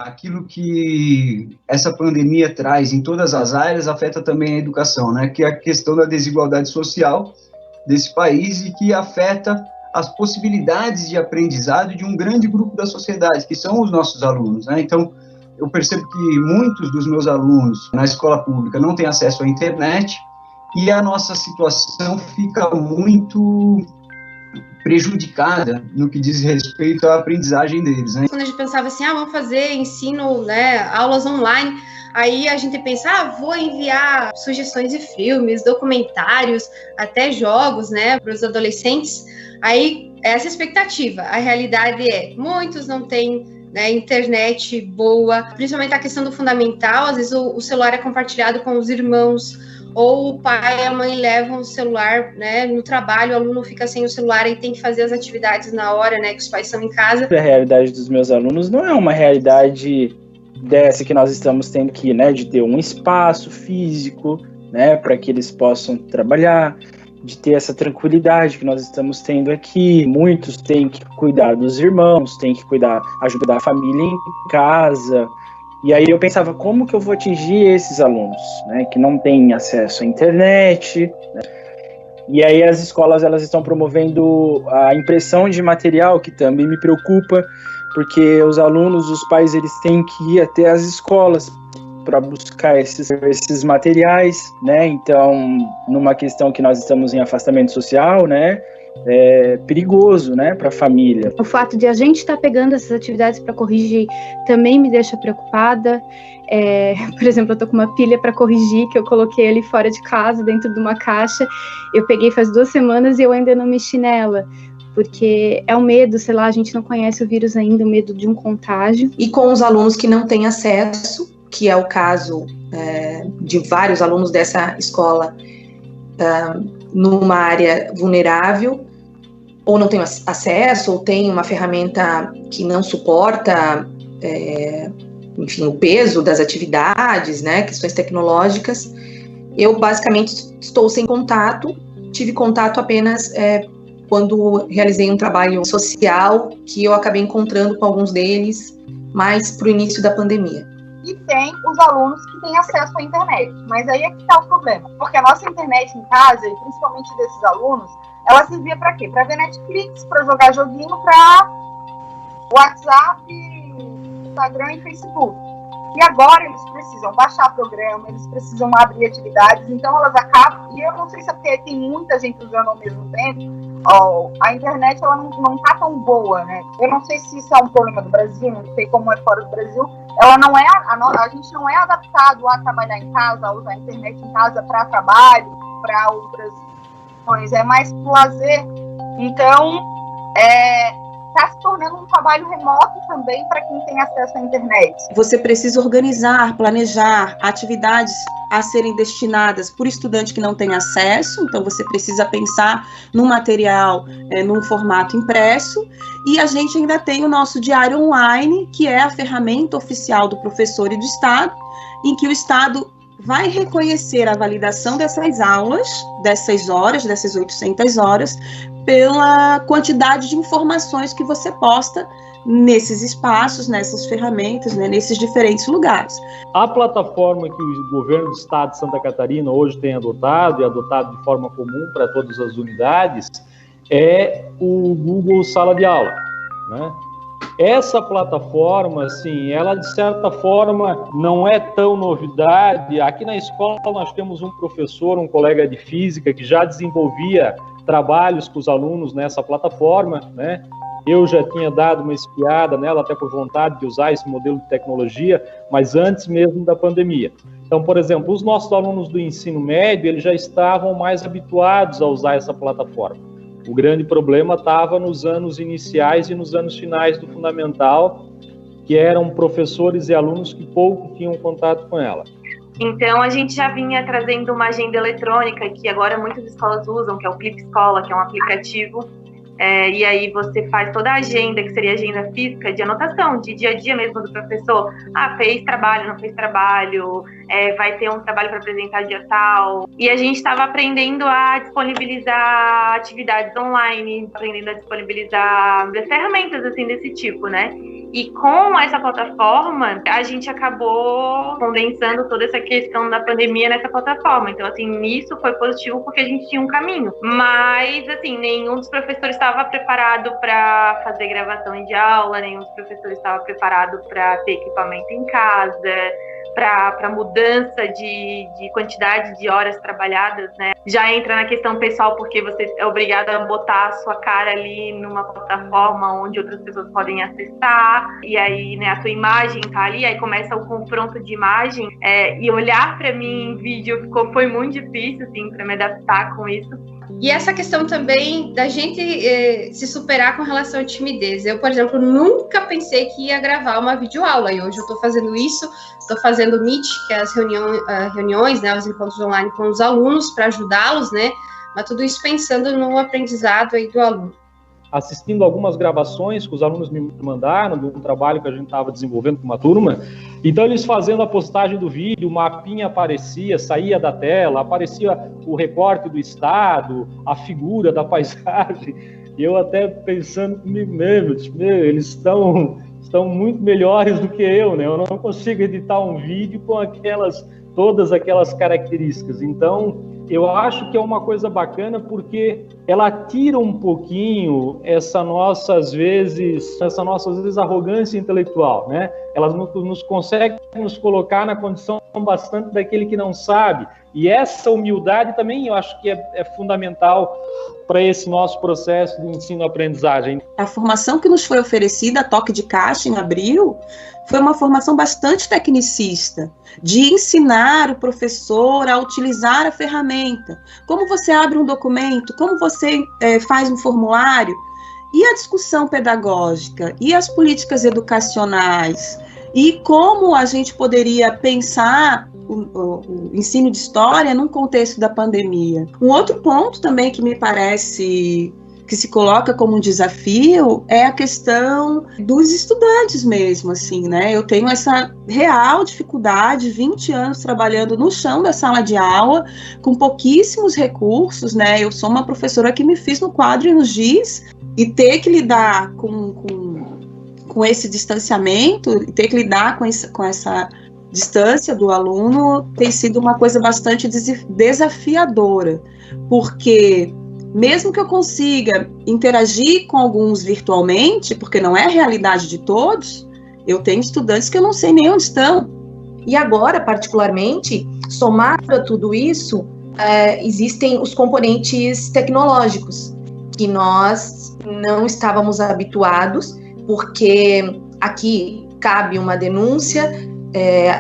aquilo que essa pandemia traz em todas as áreas afeta também a educação, né? Que é a questão da desigualdade social desse país e que afeta as possibilidades de aprendizado de um grande grupo da sociedade, que são os nossos alunos, né? Então, eu percebo que muitos dos meus alunos na escola pública não têm acesso à internet e a nossa situação fica muito prejudicada no que diz respeito à aprendizagem deles, né? Quando a gente pensava assim, vamos fazer ensino, né, aulas online, aí a gente pensa, vou enviar sugestões de filmes, documentários, até jogos, né, para os adolescentes. Aí, essa expectativa. A realidade é, muitos não têm, né, internet boa, principalmente a questão do fundamental, às vezes o celular é compartilhado com os irmãos, ou o pai e a mãe levam o celular, né, no trabalho, o aluno fica sem o celular e tem que fazer as atividades na hora, né, que os pais estão em casa. A realidade dos meus alunos não é uma realidade dessa que nós estamos tendo aqui, né, de ter um espaço físico, né, para que eles possam trabalhar, de ter essa tranquilidade que nós estamos tendo aqui. Muitos têm que cuidar dos irmãos, têm que ajudar a família em casa. E aí eu pensava, como que eu vou atingir esses alunos, né, que não têm acesso à internet, né? E aí as escolas, elas estão promovendo a impressão de material, que também me preocupa, porque os alunos, os pais, eles têm que ir até as escolas para buscar esses materiais, né? Então, numa questão que nós estamos em afastamento social, né, é perigoso, né, para a família. O fato de a gente estar pegando essas atividades para corrigir também me deixa preocupada. Por exemplo, eu tô com uma pilha para corrigir, que eu coloquei ali fora de casa, dentro de uma caixa. Eu peguei faz 2 semanas e eu ainda não mexi nela, porque é o medo, sei lá, a gente não conhece o vírus ainda, o medo de um contágio. E com os alunos que não têm acesso, que é o caso de vários alunos dessa escola, numa área vulnerável, ou não tem acesso, ou tem uma ferramenta que não suporta, enfim, o peso das atividades, né, questões tecnológicas. Eu basicamente estou sem contato, tive contato apenas quando realizei um trabalho social, que eu acabei encontrando com alguns deles mais para o início da pandemia. E tem os alunos que têm acesso à internet. Mas aí é que está o problema. Porque a nossa internet em casa, e principalmente desses alunos, ela servia para quê? Para ver Netflix, para jogar joguinho, para WhatsApp, Instagram e Facebook. E agora eles precisam baixar programa, eles precisam abrir atividades, então elas acabam, e eu não sei se é porque tem muita gente usando ao mesmo tempo, a internet ela não tá tão boa, né? Eu não sei se isso é um problema do Brasil, não sei como é fora do Brasil. Ela não é, a gente não é adaptado a trabalhar em casa, a usar a internet em casa para trabalho, para outras coisas, é mais pro lazer. Então, está se tornando um trabalho remoto também para quem tem acesso à internet. Você precisa organizar, planejar atividades a serem destinadas por estudante que não tem acesso, então você precisa pensar no material, num formato impresso, e a gente ainda tem o nosso diário online, que é a ferramenta oficial do professor e do Estado, em que o Estado vai reconhecer a validação dessas aulas, dessas horas, dessas 800 horas, pela quantidade de informações que você posta nesses espaços, nessas ferramentas, né, nesses diferentes lugares. A plataforma que o governo do estado de Santa Catarina hoje tem adotado, e adotado de forma comum para todas as unidades, é o Google Sala de Aula, né? Essa plataforma, assim, ela de certa forma não é tão novidade. Aqui na escola nós temos um professor, um colega de física, que já desenvolvia trabalhos com os alunos nessa plataforma, né? Eu já tinha dado uma espiada nela, até por vontade de usar esse modelo de tecnologia, mas antes mesmo da pandemia. Então, por exemplo, os nossos alunos do ensino médio, eles já estavam mais habituados a usar essa plataforma. O grande problema estava nos anos iniciais e nos anos finais do fundamental, que eram professores e alunos que pouco tinham contato com ela. Então, a gente já vinha trazendo uma agenda eletrônica, que agora muitas escolas usam, que é o Clip Escola, que é um aplicativo. E aí você faz toda a agenda, que seria a agenda física, de anotação, de dia a dia mesmo do professor. Fez trabalho, não fez trabalho, vai ter um trabalho para apresentar dia tal. E a gente estava aprendendo a disponibilizar atividades online, aprendendo a disponibilizar ferramentas assim desse tipo, né? E com essa plataforma, a gente acabou condensando toda essa questão da pandemia nessa plataforma. Então, assim, nisso foi positivo porque a gente tinha um caminho. Mas, assim, nenhum dos professores estava preparado para fazer gravação de aula, nenhum dos professores estava preparado para ter equipamento em casa, para mudança de quantidade de horas trabalhadas, né? Já entra na questão pessoal, porque você é obrigado a botar a sua cara ali numa plataforma onde outras pessoas podem acessar, e aí, né, a sua imagem tá ali, aí começa o confronto de imagem, e olhar para mim em vídeo foi muito difícil, assim, para me adaptar com isso. E essa questão também da gente se superar com relação à timidez. Eu, por exemplo, nunca pensei que ia gravar uma videoaula, e hoje eu estou fazendo isso, estou fazendo o Meet, que é as reuniões, né, os encontros online com os alunos, para ajudá-los, né, mas tudo isso pensando no aprendizado aí do aluno. Assistindo algumas gravações que os alunos me mandaram de um trabalho que a gente estava desenvolvendo com uma turma, então eles fazendo a postagem do vídeo, o mapinha aparecia, saía da tela, aparecia o recorte do estado, a figura da paisagem, e eu até pensando comigo mesmo, eles estão muito melhores do que eu, né? Eu não consigo editar um vídeo com todas aquelas características. Então, eu acho que é uma coisa bacana porque ela tira um pouquinho essa nossa, às vezes, arrogância intelectual, né? Ela nos consegue nos colocar na condição bastante daquele que não sabe. E essa humildade também eu acho que é fundamental para esse nosso processo de ensino-aprendizagem. A formação que nos foi oferecida a toque de caixa em abril foi uma formação bastante tecnicista, de ensinar o professor a utilizar a ferramenta. Como você abre um documento, como você faz um formulário, e a discussão pedagógica, e as políticas educacionais, e como a gente poderia pensar o ensino de história num contexto da pandemia. Um outro ponto também que me parece que se coloca como um desafio é a questão dos estudantes mesmo, assim, né? Eu tenho essa real dificuldade, 20 anos trabalhando no chão da sala de aula, com pouquíssimos recursos, né? Eu sou uma professora que me fiz no quadro e no giz, e ter que lidar com esse distanciamento, ter que lidar com essa distância do aluno tem sido uma coisa bastante desafiadora, porque mesmo que eu consiga interagir com alguns virtualmente, porque não é a realidade de todos, eu tenho estudantes que eu não sei nem onde estão. E agora, particularmente, somado a tudo isso, existem os componentes tecnológicos, que nós não estávamos habituados, porque aqui cabe uma denúncia.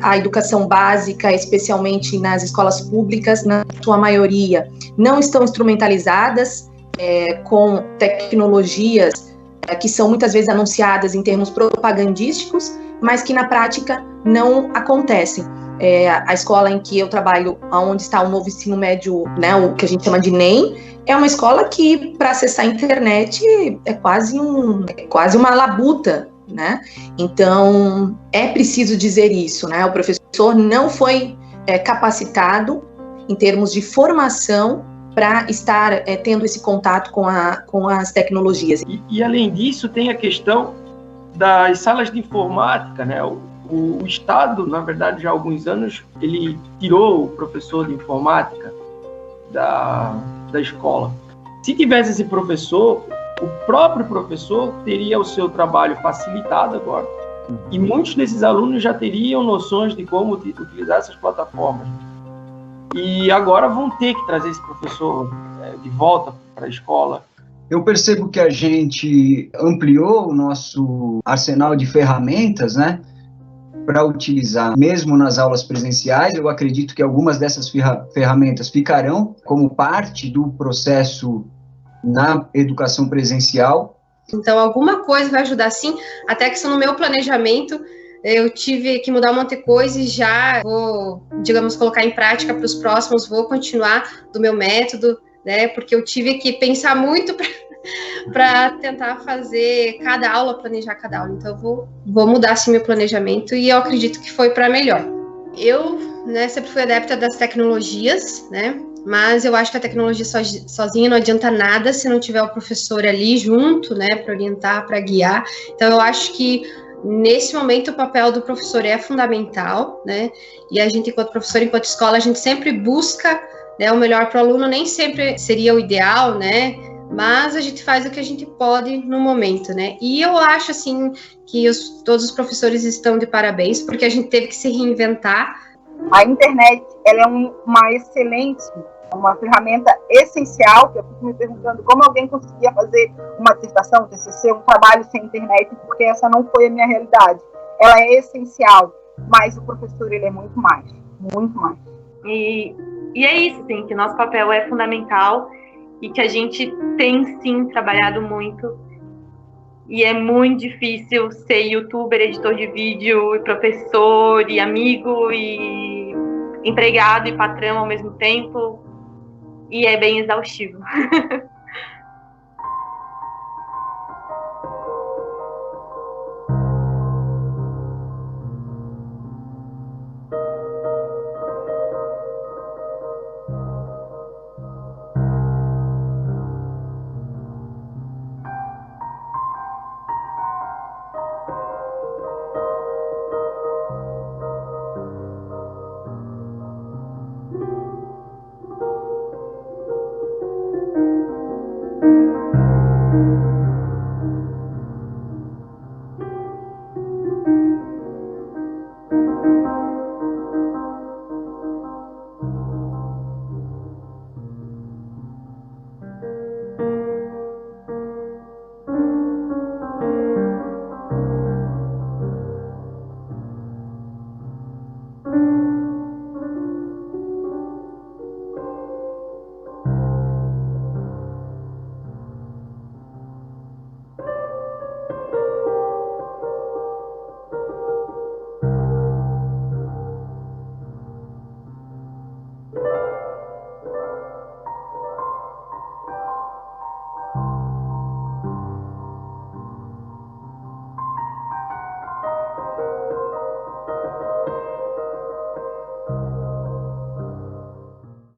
A educação básica, especialmente nas escolas públicas, na sua maioria, não estão instrumentalizadas com tecnologias que são muitas vezes anunciadas em termos propagandísticos, mas que na prática não acontecem. A escola em que eu trabalho, onde está o novo ensino médio, né, o que a gente chama de NEM, é uma escola que, para acessar a internet, é quase uma labuta, né? Então, é preciso dizer isso, né? O professor não foi capacitado em termos de formação para estar tendo esse contato com as tecnologias. E além disso, tem a questão das salas de informática, né? O Estado, na verdade, já há alguns anos, ele tirou o professor de informática da escola. Se tivesse esse professor, o próprio professor teria o seu trabalho facilitado agora, e muitos desses alunos já teriam noções de como utilizar essas plataformas. E agora vão ter que trazer esse professor de volta para a escola. Eu percebo que a gente ampliou o nosso arsenal de ferramentas, né, para utilizar, mesmo nas aulas presenciais. Eu acredito que algumas dessas ferramentas ficarão como parte do processo na educação presencial. Então, alguma coisa vai ajudar sim, até que no meu planejamento eu tive que mudar um monte de coisa e já vou, digamos, colocar em prática para os próximos, vou continuar do meu método, né, porque eu tive que pensar muito para tentar fazer cada aula, planejar cada aula. Então, eu vou mudar assim meu planejamento e eu acredito que foi para melhor. Eu, né, sempre fui adepta das tecnologias, né, mas eu acho que a tecnologia sozinha não adianta nada se não tiver o professor ali junto, né, para orientar, para guiar. Então, eu acho que nesse momento o papel do professor é fundamental, né? E a gente, enquanto professor, enquanto escola, a gente sempre busca, né, o melhor para o aluno, nem sempre seria o ideal, né? Mas a gente faz o que a gente pode no momento, né? E eu acho, assim, que todos os professores estão de parabéns, porque a gente teve que se reinventar. A internet, ela é uma excelente, uma ferramenta essencial, que eu fico me perguntando como alguém conseguia fazer uma dissertação, um TCC, um trabalho sem internet, porque essa não foi a minha realidade. Ela é essencial, mas o professor, ele é muito mais, muito mais. E é isso, sim, que o nosso papel é fundamental e que a gente tem, sim, trabalhado muito. E é muito difícil ser youtuber, editor de vídeo, e professor, e amigo, e empregado e patrão ao mesmo tempo. E é bem exaustivo.